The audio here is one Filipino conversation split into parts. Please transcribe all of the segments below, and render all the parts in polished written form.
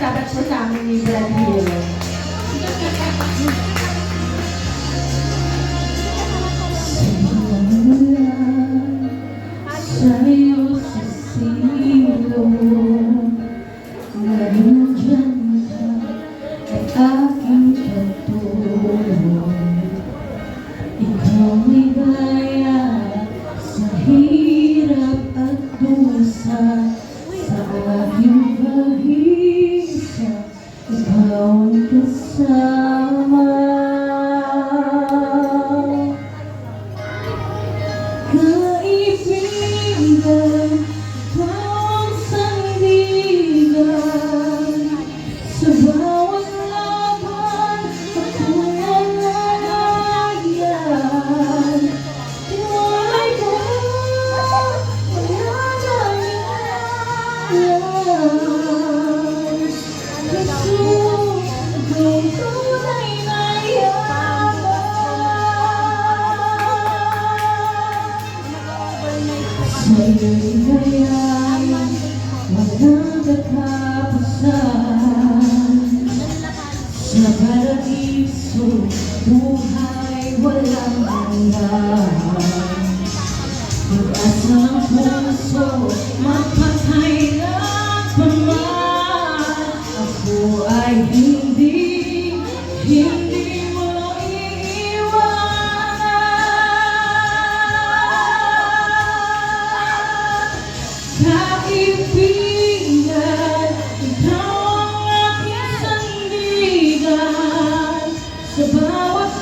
dapat po sa amin ni Brad Hill. Sa'yo sa silong nandiyan ka at aking pagtulong. Ikaw may daya sa hirap at dusa, sa aking bahisa ikaw ang kasama. Kaibigan, ikaw ang sandigan, sa bawat laban ako ang lalayan. Walay ko, wala dahilan, kasunod tunay na yaman. Sa'yo'y gaya'y walang katapusan, sa paradiso buhay walang hanggan. Pag-asang puso mapakailan pa man, ako ay hindi mo iiwanan. Kaibigan, ikaw ang aking sandigan, sa bawat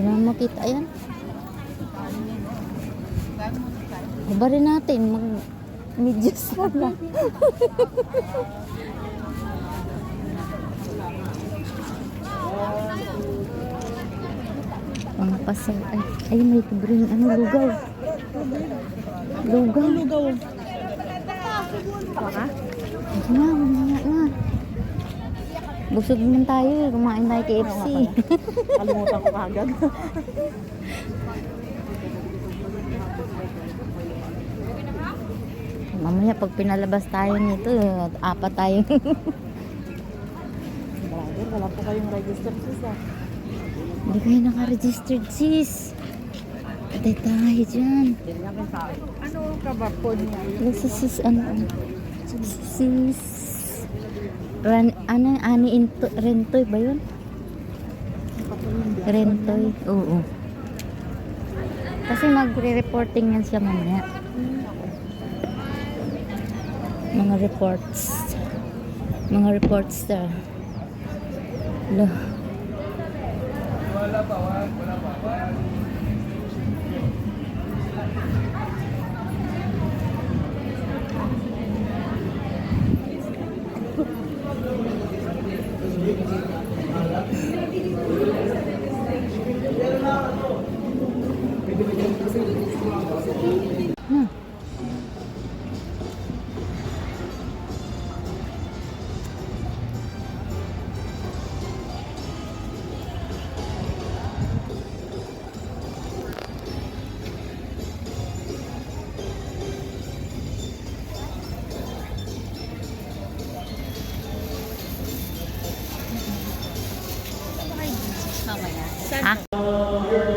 naman makita. Ayan. Iba rin natin. Mag-medyas na lang. Ang pasal. Ay, may libreng lugaw. Lugaw. Lugaw. Ito na, mamaya na. Busog naman tayo. Kumain tayo KFC. Kalimutan ko kagad. Mamaya pag pinalabas tayo nito, apat tayo. Brother, wala po kayong register sis ah. Hindi kayo naka-registered sis. Patay tayo dyan. Ano ka ba po niya? Sis, ano? Sis. Rentoy ba yun? Rentoy, oo. Kasi magre-reporting yan siya mamaya. Mga reports. Mga reports sir. Lo. Hmm. Ha? Okay.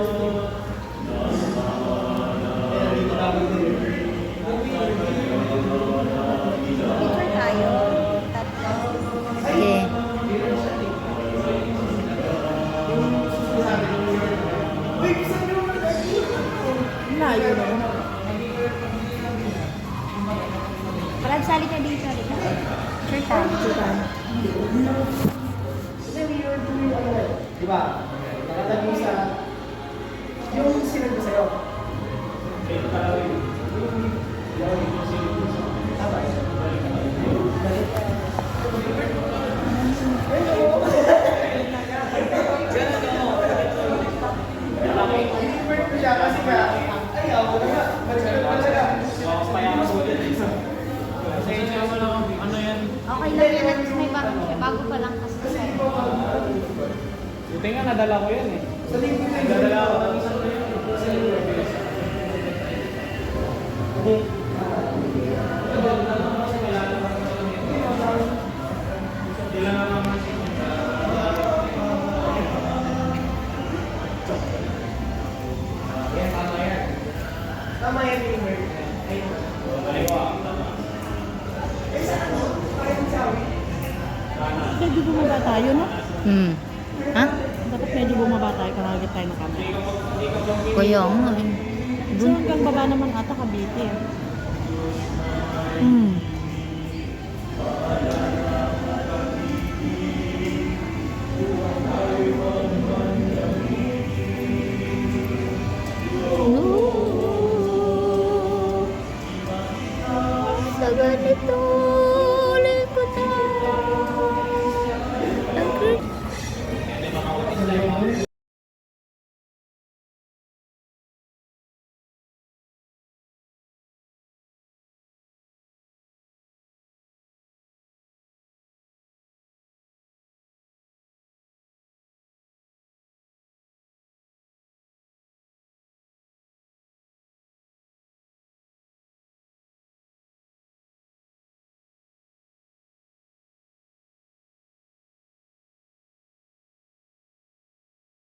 Layo na yun. Parang sali ka dito. Sure tayo. Diba? Nakatabi sa yung sinag ko sa'yo. Kasi ka, ay, ako na nga. Balik ka talaga. Okay lang yan. At may bago pa lang kasi. Buti nga, nadala ko yan eh. Sa linggo na yun. Nadala ko ng isang na yun. Sa linggo na yun. Tama yan yung word. Pwede bumaba tayo, no? Hmm. Ha? Dapat pwede bumaba tayo para agad tayo ng kamay. Kuya, nga. So hanggang baba naman ata Cavite. Hmm. Sa ganito